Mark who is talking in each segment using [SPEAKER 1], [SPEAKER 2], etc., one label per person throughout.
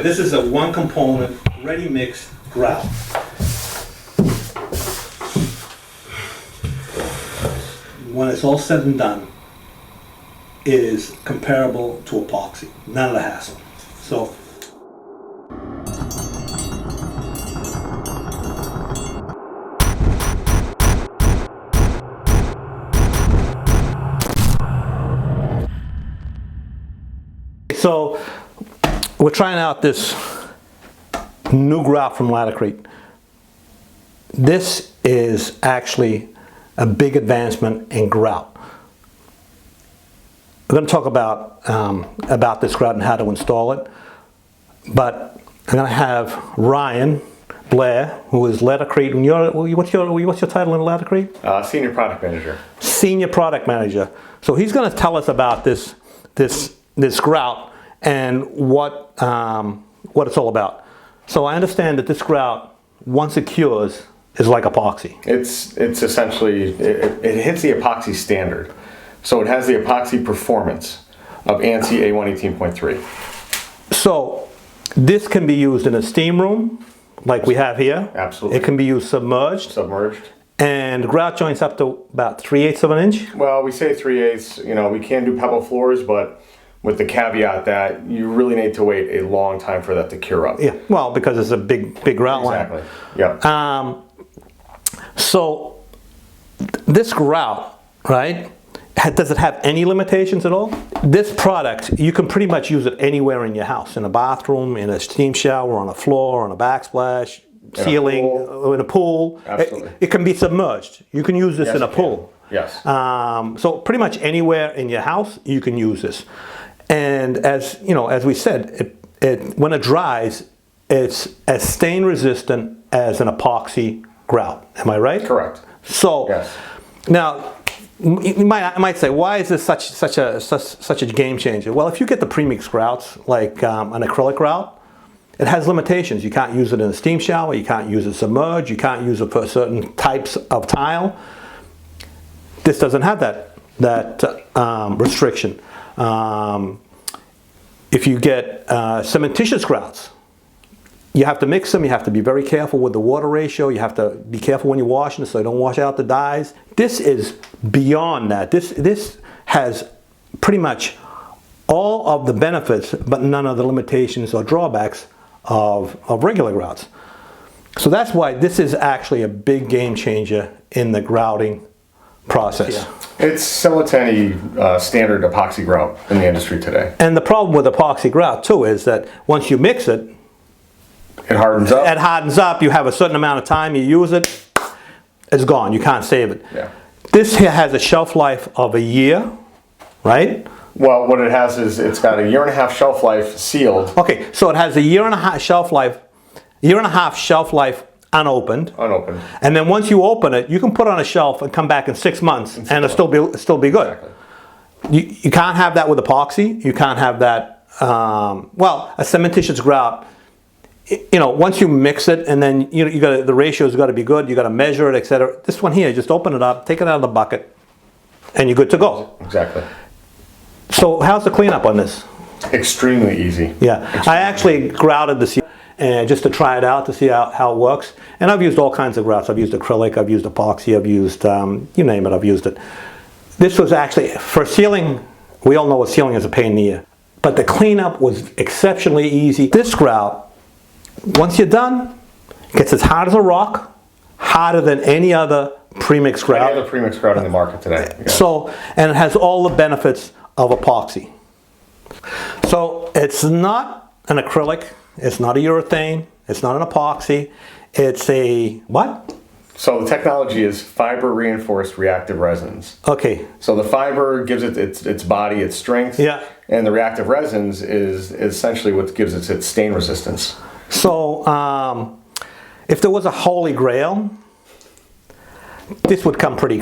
[SPEAKER 1] this is a one component, ready mixed grout. When it's all said and done, it is comparable to epoxy. None of the hassle. So, we're trying out this new grout from Laticrete. This is actually a big advancement in grout. We're going to talk about this grout and how to install it, but I'm going to have Ryan Blair, who is Laticrete. What's your title in Laticrete?
[SPEAKER 2] Senior Product Manager.
[SPEAKER 1] Senior Product Manager. So he's going to tell us about this grout and what it's all about. So I understand that this grout, once it cures, is like epoxy.
[SPEAKER 2] It's essentially, it hits the epoxy standard. So it has the epoxy performance of ANSI A1 18.3.
[SPEAKER 1] So this can be used in a steam room, like we have here.
[SPEAKER 2] Absolutely.
[SPEAKER 1] It can be used submerged.
[SPEAKER 2] Submerged.
[SPEAKER 1] And grout joints up to about 3/8 of an inch?
[SPEAKER 2] Well, we say 3/8. You know, we can do pebble floors, but with the caveat that you really need to wait a long time for that to cure up.
[SPEAKER 1] Yeah, well, because it's a big grout line.
[SPEAKER 2] Exactly. Yep.
[SPEAKER 1] So this grout, right? Does it have any limitations at all? This product, you can pretty much use it anywhere in your house, in a bathroom, in a steam shower, on a floor, on a backsplash, ceiling, in a pool.
[SPEAKER 2] Absolutely.
[SPEAKER 1] It can be submerged. You can use this in a pool.
[SPEAKER 2] Yes.
[SPEAKER 1] So pretty much anywhere in your house, you can use this. And as you know, as we said, when it dries, it's as stain resistant as an epoxy grout. Am I right?
[SPEAKER 2] Correct.
[SPEAKER 1] So
[SPEAKER 2] yes.
[SPEAKER 1] Now, you might say, why is this such a game changer? Well, if you get the premixed grouts, like an acrylic grout, it has limitations. You can't use it in a steam shower. You can't use it submerged. You can't use it for certain types of tile. This doesn't have that restriction. If you get cementitious grouts, you have to mix them. You have to be very careful with the water ratio. You have to be careful when you're washing it so you don't wash out the dyes. This is beyond that. This has pretty much all of the benefits, but none of the limitations or drawbacks of regular grouts. So that's why this is actually a big game changer in the grouting process.
[SPEAKER 2] Yeah. It's similar to any standard epoxy grout in the industry today.
[SPEAKER 1] And the problem with epoxy grout too is that once you mix it,
[SPEAKER 2] it hardens up.
[SPEAKER 1] It hardens up. You have a certain amount of time you use it, it's gone. You can't save it.
[SPEAKER 2] Yeah.
[SPEAKER 1] This here has a shelf life of a year, right?
[SPEAKER 2] Well, what it has is it's got a 1.5 year shelf life sealed.
[SPEAKER 1] Okay, so it has a 1.5 year shelf life, 1.5 year shelf life unopened.
[SPEAKER 2] Unopened.
[SPEAKER 1] And then once you open it, you can put it on a shelf and come back in 6 months and it'll still be good. Exactly. You can't have that with epoxy. You can't have that. Well, a cementitious grout. You know, once you mix it and then you got the ratio's got to be good. You got to measure it, etc. This one here, just open it up, take it out of the bucket, and you're good to go.
[SPEAKER 2] Exactly.
[SPEAKER 1] So how's the cleanup on this?
[SPEAKER 2] Extremely easy.
[SPEAKER 1] Yeah,
[SPEAKER 2] Extremely
[SPEAKER 1] I actually grouted this and just to try it out to see how it works. And I've used all kinds of grouts. I've used acrylic, I've used epoxy, I've used you name it, I've used it. This was actually for sealing. We all know what sealing is a pain in the ear, but the cleanup was exceptionally easy. This grout, once you're done, it gets as hard as a rock, harder than any other premixed grout.
[SPEAKER 2] Any other premixed grout in the market today. Yes.
[SPEAKER 1] So, and it has all the benefits of epoxy. So it's not an acrylic, it's not a urethane, it's not an epoxy, it's a what?
[SPEAKER 2] So the technology is fiber reinforced reactive resins.
[SPEAKER 1] Okay.
[SPEAKER 2] So the fiber gives it its body, its strength.
[SPEAKER 1] Yeah.
[SPEAKER 2] And the reactive resins is essentially what gives it its stain resistance. So
[SPEAKER 1] if there was a holy grail, this would come pretty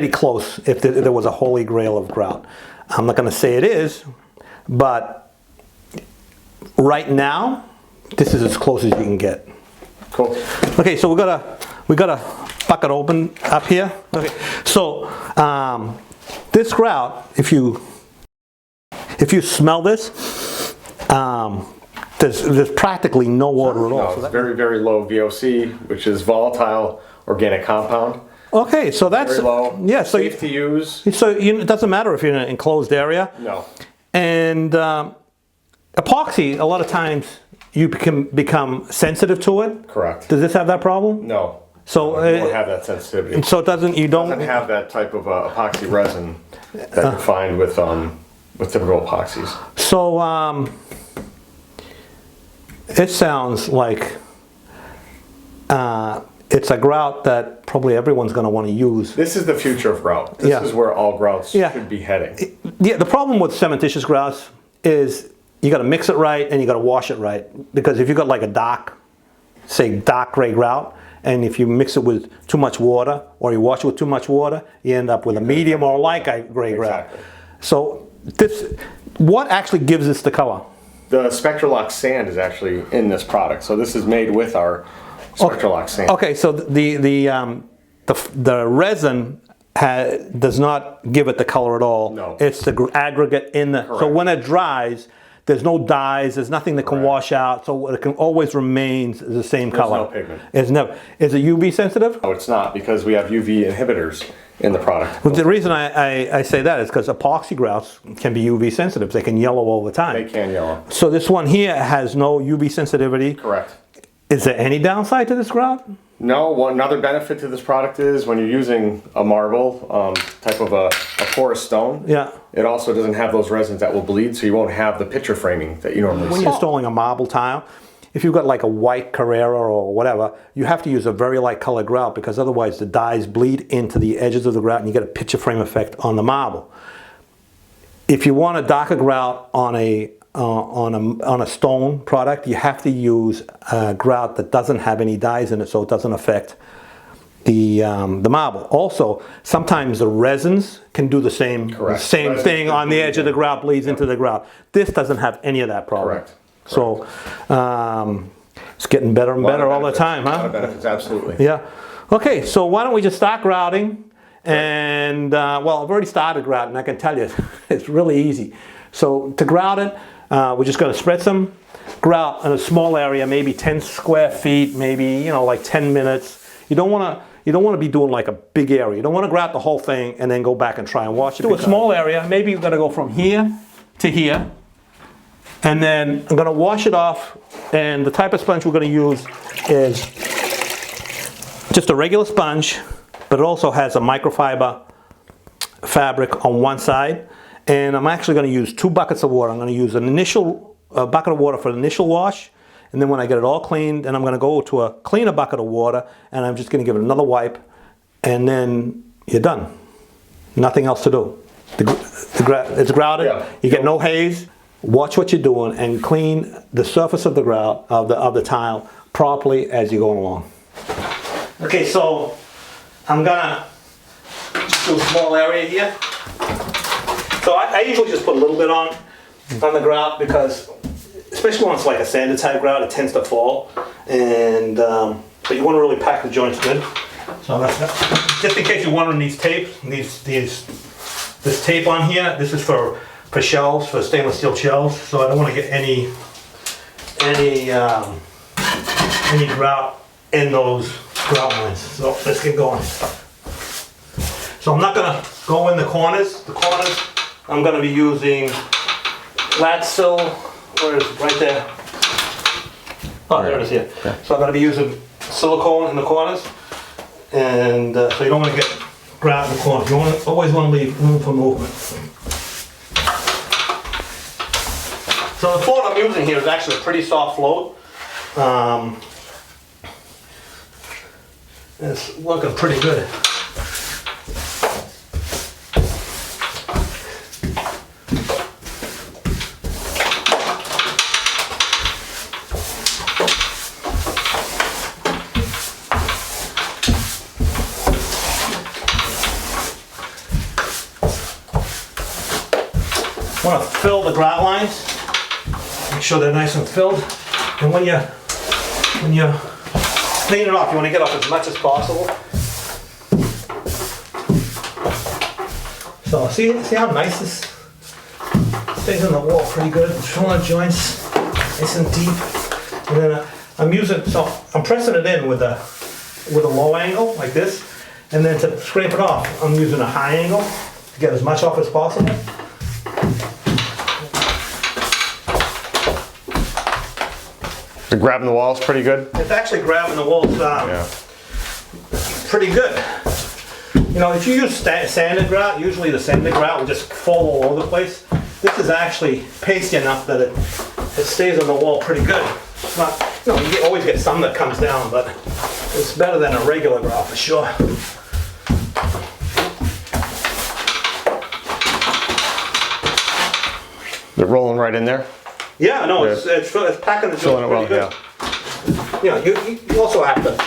[SPEAKER 1] close if there was a holy grail of grout. I'm not going to say it is, but right now, this is as close as you can get.
[SPEAKER 2] Cool.
[SPEAKER 1] Okay, so we got a bucket open up here. Okay, so this grout, if you smell this, there's practically no water at all.
[SPEAKER 2] No,
[SPEAKER 1] So
[SPEAKER 2] it's very, very low VOC, which is volatile organic compound.
[SPEAKER 1] okay, so that's
[SPEAKER 2] Very low.
[SPEAKER 1] yeah. So
[SPEAKER 2] safe to use.
[SPEAKER 1] it doesn't matter if you're in an enclosed area.
[SPEAKER 2] No.
[SPEAKER 1] And epoxy, a lot of times you can become sensitive to it.
[SPEAKER 2] Correct.
[SPEAKER 1] Does this have that problem?
[SPEAKER 2] No.
[SPEAKER 1] So
[SPEAKER 2] You don't have that sensitivity.
[SPEAKER 1] so it doesn't. You
[SPEAKER 2] It
[SPEAKER 1] don't.
[SPEAKER 2] doesn't have that type of epoxy resin that you find with typical epoxies.
[SPEAKER 1] So it sounds like it's a grout that probably everyone's going to want to use.
[SPEAKER 2] This is the future of grout. This
[SPEAKER 1] Yeah.
[SPEAKER 2] is where all grouts
[SPEAKER 1] Yeah.
[SPEAKER 2] should be heading.
[SPEAKER 1] Yeah, the problem with cementitious grouts is you got to mix it right and you got to wash it right. Because if you got like a dark gray grout, and if you mix it with too much water or you wash it with too much water, you end up with a medium or light gray grout.
[SPEAKER 2] Exactly.
[SPEAKER 1] So what actually gives this the color?
[SPEAKER 2] The Spectralock sand is actually in this product. So this is made with our Spectralock sand.
[SPEAKER 1] Okay, so the resin does not give it the color at all.
[SPEAKER 2] No.
[SPEAKER 1] It's the aggregate in the. So
[SPEAKER 2] Correct.
[SPEAKER 1] when it dries, there's no dyes. There's nothing that can
[SPEAKER 2] Correct.
[SPEAKER 1] wash out. So it can always remains the same color.
[SPEAKER 2] no pigment.
[SPEAKER 1] It's never. Is it UV sensitive?
[SPEAKER 2] No, it's not, because we have UV inhibitors in the product.
[SPEAKER 1] Well, the reason I say that is because epoxy grouts can be UV sensitive. They can yellow over time.
[SPEAKER 2] They can yellow.
[SPEAKER 1] So this one here has no UV sensitivity.
[SPEAKER 2] Correct.
[SPEAKER 1] Is there any downside to this grout?
[SPEAKER 2] No, another benefit to this product is when you're using a marble, type of a porous stone,
[SPEAKER 1] Yeah.
[SPEAKER 2] it also doesn't have those resins that will bleed, so you won't have the picture framing that you normally
[SPEAKER 1] When
[SPEAKER 2] see.
[SPEAKER 1] you're installing a marble tile, if you've got like a white Carrera or whatever, you have to use a very light colored grout because otherwise the dyes bleed into the edges of the grout and you get a picture frame effect on the marble. If you want a darker grout on a stone product, you have to use a grout that doesn't have any dyes in it, so it doesn't affect the marble. Also, sometimes the resins can do the same
[SPEAKER 2] Correct.
[SPEAKER 1] same
[SPEAKER 2] Resins
[SPEAKER 1] thing
[SPEAKER 2] can
[SPEAKER 1] on the
[SPEAKER 2] bleed
[SPEAKER 1] edge of the grout, bleeds into the grout. This doesn't have any of that problem.
[SPEAKER 2] Correct.
[SPEAKER 1] So it's getting better and better all the time,
[SPEAKER 2] A lot of
[SPEAKER 1] huh?
[SPEAKER 2] benefits, absolutely.
[SPEAKER 1] Yeah. Okay, so why don't we just start grouting? And well, I've already started grouting. I can tell you, it's really easy. So to grout it, we're just going to spread some grout in a small area, maybe 10 square feet, maybe like 10 minutes. You don't want to be doing like a big area. You don't want to grout the whole thing and then go back and try and wash it. Do a small area. Maybe you've got to go from here to here. And then I'm going to wash it off. And the type of sponge we're going to use is just a regular sponge, but it also has a microfiber fabric on one side. And I'm actually going to use 2 buckets of water. I'm going to use an initial bucket of water for the initial wash. And then when I get it all cleaned, then I'm going to go to a cleaner bucket of water. And I'm just going to give it another wipe. And then you're done. Nothing else to do. It's grouted.
[SPEAKER 2] Yeah.
[SPEAKER 1] You get no haze. Watch what you're doing and clean the surface of the grout, of the tile, properly as you go along. Okay, so I'm gonna do a small area here. So I usually just put a little bit on the grout because, especially when it's like a sanded type grout, it tends to fall. And but you want to really pack the joints good. So just in case you're wondering, these tapes, this tape on here, this is for shelves, for stainless steel shelves. So I don't want to get any grout in those grout lines. So let's get going. So I'm not gonna go in the corners. The corners, I'm gonna be using flat sill. Where is it? Right there. Oh, there it is here.
[SPEAKER 2] Okay.
[SPEAKER 1] So I'm gonna be using silicone in the corners. And so you don't want to get grout in the corners. You always want to leave room for movement. So the float I'm using here is actually a pretty soft float. It's working pretty good. Want to fill the grout lines. Make sure they're nice and filled. And when you clean it off, you want to get off as much as possible. So see how nice this stays on the wall pretty good. Filling the joints. nice and deep. And then I'm using, so I'm pressing it in with a low angle like this, and then to scrape it off, I'm using a high angle to get as much off as possible.
[SPEAKER 2] The grabbing the walls pretty good?
[SPEAKER 1] It's actually grabbing the walls pretty good. You know, if you use sanded grout, usually the sanded grout will just fall all over the place. This is actually pasty enough that it stays on the wall pretty good. It's not, you know, you always get some that comes down, but it's better than a regular grout for sure.
[SPEAKER 2] They're rolling right in there?
[SPEAKER 1] Yeah, no, it's packing the
[SPEAKER 2] Filling it well,
[SPEAKER 1] good. You know, you also have to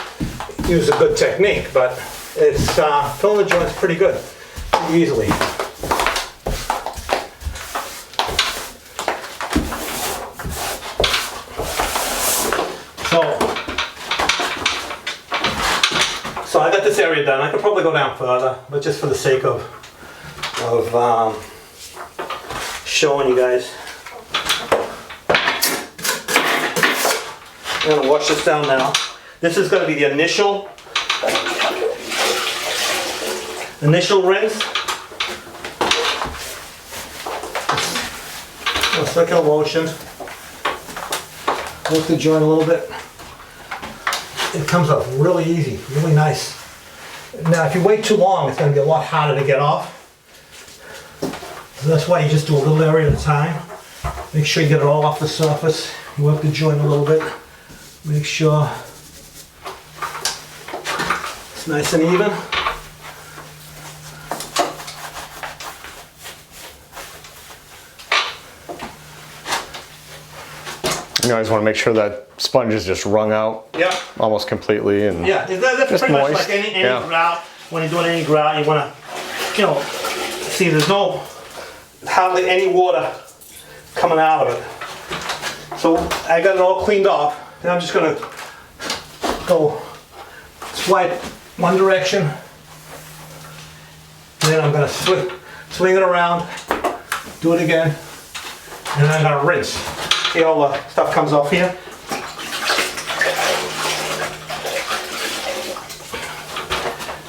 [SPEAKER 1] use a good technique, but it's filling the joints pretty good, pretty easily. So I got this area done. I could probably go down further, but just for the sake of showing you guys. I'm going to wash this down now. This is going to be the initial rinse. A circular motion. Work the joint a little bit. It comes up really easy, really nice. Now, if you wait too long, it's going to be a lot harder to get off. So that's why you just do a little area at a time. Make sure you get it all off the surface. Work the joint a little bit. Make sure it's nice and even.
[SPEAKER 2] You always want to make sure that sponge is just wrung out almost completely. And
[SPEAKER 1] yeah, that's
[SPEAKER 2] just
[SPEAKER 1] pretty
[SPEAKER 2] moist.
[SPEAKER 1] Much like any grout. When you're doing any grout, you want to, you know, see there's hardly any water coming out of it. So I got it all cleaned off. And I'm just going to go swipe one direction. And then I'm going to swing it around, do it again, and then I'm going to rinse. See all the stuff comes off here?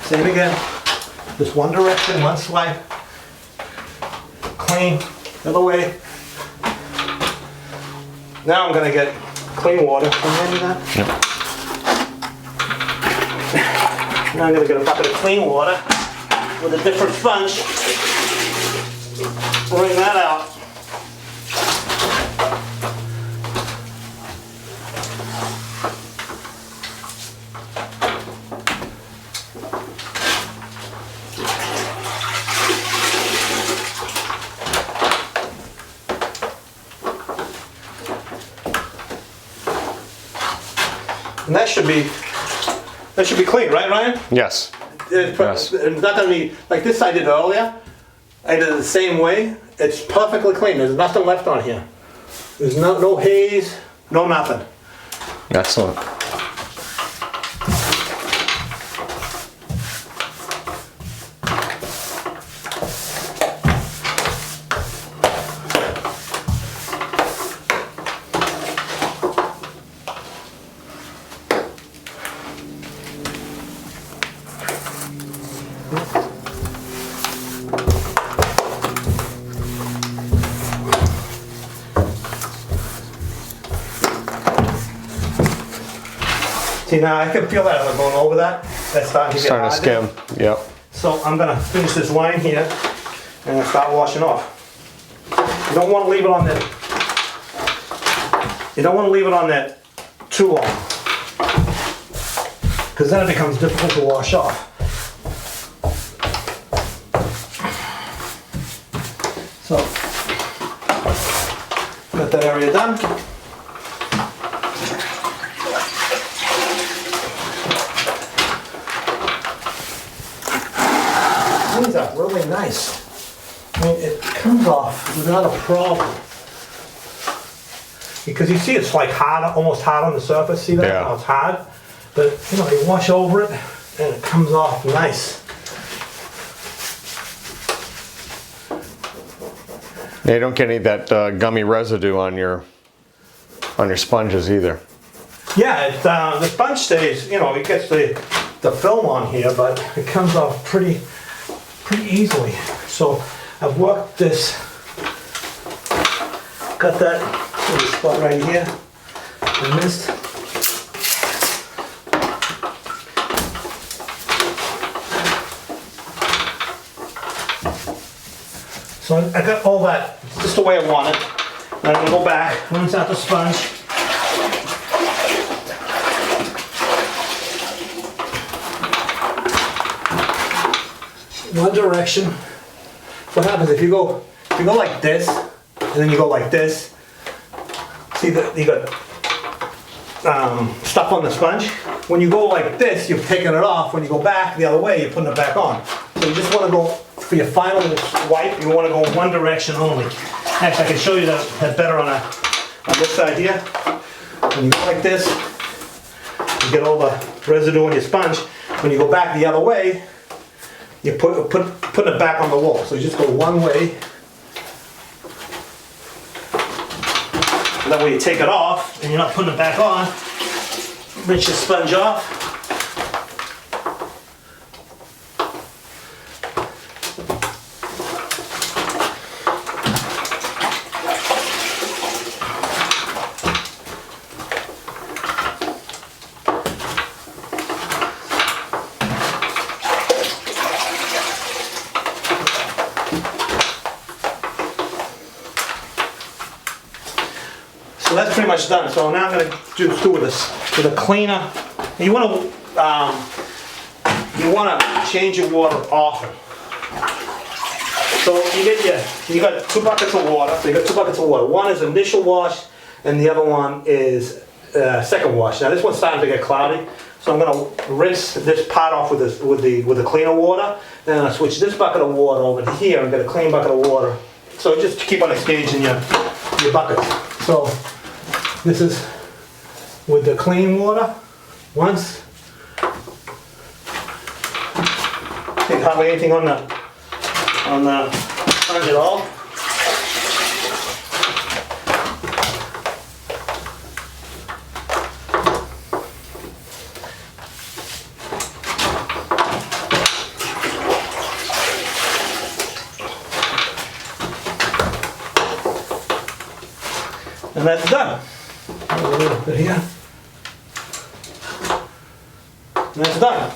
[SPEAKER 1] Same again. Just one direction, one swipe. Clean, the other way. Now I'm going to get clean water. Can you hand me that?
[SPEAKER 2] Yep.
[SPEAKER 1] Now I'm going to get a bucket of clean water with a different sponge. Bring that out. And that should be clean, right, Ryan?
[SPEAKER 2] Yes.
[SPEAKER 1] It's not going to be like this I did earlier. I did it the same way. It's perfectly clean. There's nothing left on here. There's no haze, no nothing.
[SPEAKER 2] Excellent.
[SPEAKER 1] See, now I can feel that as I'm going over that. That's starting to get
[SPEAKER 2] Starting to
[SPEAKER 1] hard
[SPEAKER 2] skim.
[SPEAKER 1] there.
[SPEAKER 2] Yep.
[SPEAKER 1] So I'm going to finish this line here and I'll start washing off. You don't want to leave it on there. You don't want to leave it on there too long, because then it becomes difficult to wash off. So, got that area done. These are really nice. I mean, it comes off without a problem. Because you see it's like hard, almost hard on the surface. See that?
[SPEAKER 2] Yeah.
[SPEAKER 1] How it's hard? But, you know, you wash over it and it comes off nice.
[SPEAKER 2] Yeah, you don't get any of that gummy residue on your on your sponges either.
[SPEAKER 1] Yeah, the sponge stays, you know, it gets the film on here, but it comes off pretty easily. So I've worked this, got that little spot right here, I missed. So I got all that just the way I want it. And I'm gonna go back, rinse out the sponge. One direction. What happens if you go like this, and then you go like this? See that you got stuff on the sponge. When you go like this, you're taking it off. When you go back the other way, you're putting it back on. So you just want to go for your final wipe. You want to go one direction only. Actually, I can show you that better on this side here. When you go like this, you get all the residue on your sponge. When you go back the other way, you put it back on the wall. So you just go one way. And that way you take it off and you're not putting it back on. Rinse your sponge off. So that's pretty much done. So now I'm going to do with this with a cleaner. You want to change your water often. So you got 2 buckets of water. So you got 2 buckets of water. One is initial wash, and the other one is second wash. Now this one's starting to get cloudy, so I'm going to rinse this part off with the cleaner water. Then I'm going to switch this bucket of water over to here and get a clean bucket of water. So just keep on exchanging your buckets. So this is with the clean water. Once. Think hardly anything on the sponge at all. And that's done. A little bit here. And that's done.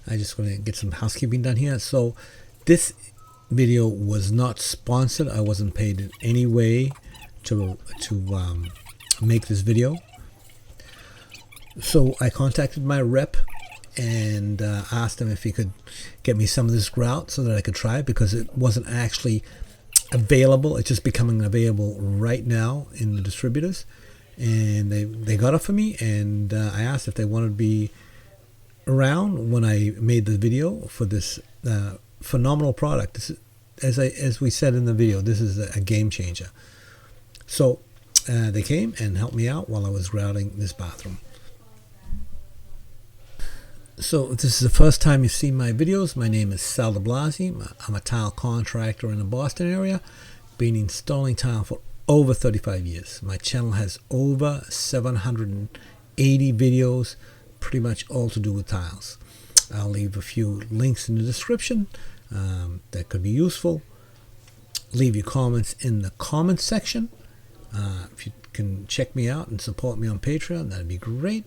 [SPEAKER 3] I just want to get some housekeeping done here. So this video was not sponsored. I wasn't paid in any way to make this video. So I contacted my rep and asked him if he could get me some of this grout so that I could try it, because it wasn't actually available. It's just becoming available right now in the distributors, and they got it for me. And I asked if they wanted to be around when I made the video for this phenomenal product. This is, as we said in the video, this is a game changer. So they came and helped me out while I was grouting this bathroom. So if this is the first time you've seen my videos, my name is Sal de Blasi. I'm a tile contractor in the Boston area, been installing tile for over 35 years. My channel has over 780 videos, pretty much all to do with tiles. I'll leave a few links in the description that could be useful. Leave your comments in the comments section. If you can check me out and support me on Patreon, that'd be great.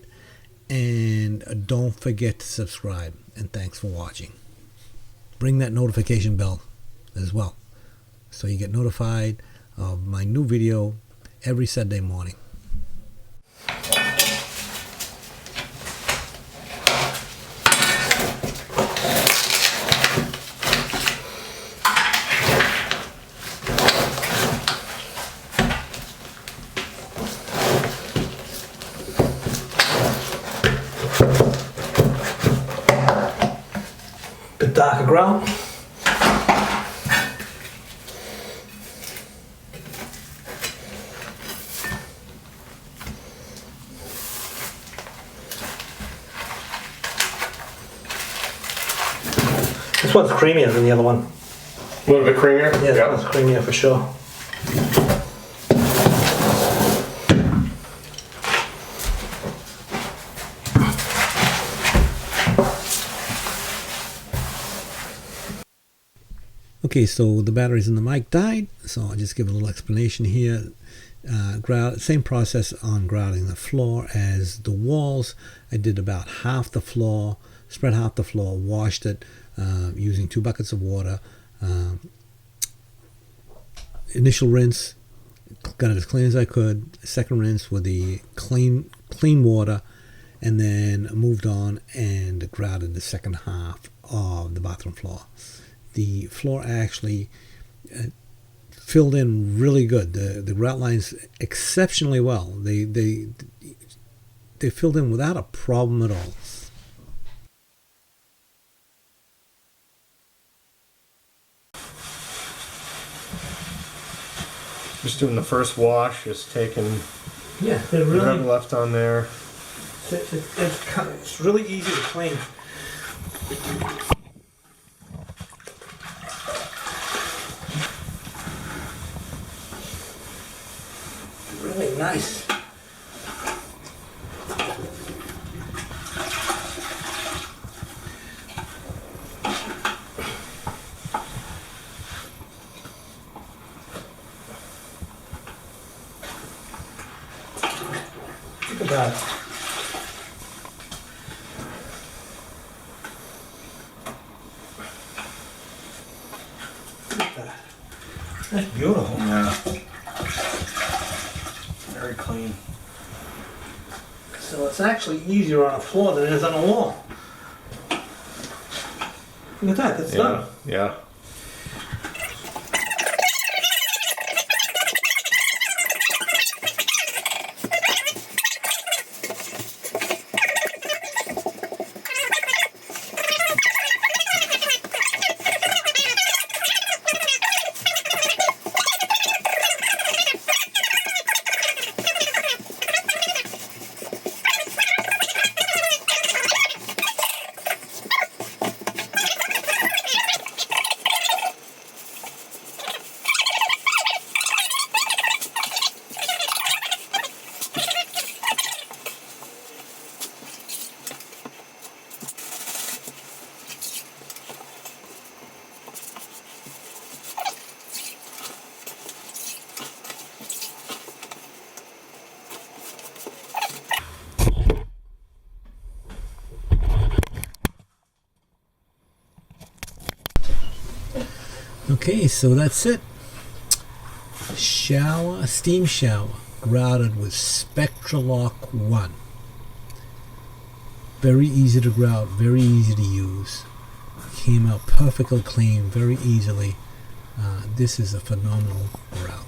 [SPEAKER 3] And don't forget to subscribe, and thanks for watching. Ring that notification bell as well, so you get notified of my new video every Saturday morning.
[SPEAKER 1] Bit darker grout. one's creamier than the other one.
[SPEAKER 2] A little bit creamier?
[SPEAKER 1] Yeah, this one's creamier for sure.
[SPEAKER 3] Okay, so the batteries in the mic died, so I'll just give a little explanation here. Grout, same process on grouting the floor as the walls. I did about half the floor, spread half the floor, washed it using 2 buckets of water. Initial rinse, got it as clean as I could. Second rinse with the clean water, and then moved on and grouted the second half of the bathroom floor. The floor actually filled in really good. The grout lines exceptionally well. They filled in without a problem at all.
[SPEAKER 2] Just doing the first wash, just taking
[SPEAKER 1] Yeah, they're
[SPEAKER 2] whatever left on there.
[SPEAKER 1] it's really easy to clean. Really nice. Look at that. Look at that. That's beautiful.
[SPEAKER 2] Yeah. Very clean.
[SPEAKER 1] So it's actually easier on a floor than it is on a wall. Look at that, that's done.
[SPEAKER 2] Yeah.
[SPEAKER 3] Okay, so that's it. Steam shower, grouted with Spectralock 1. Very easy to grout, very easy to use. Came out perfectly clean, very easily. This is a phenomenal grout.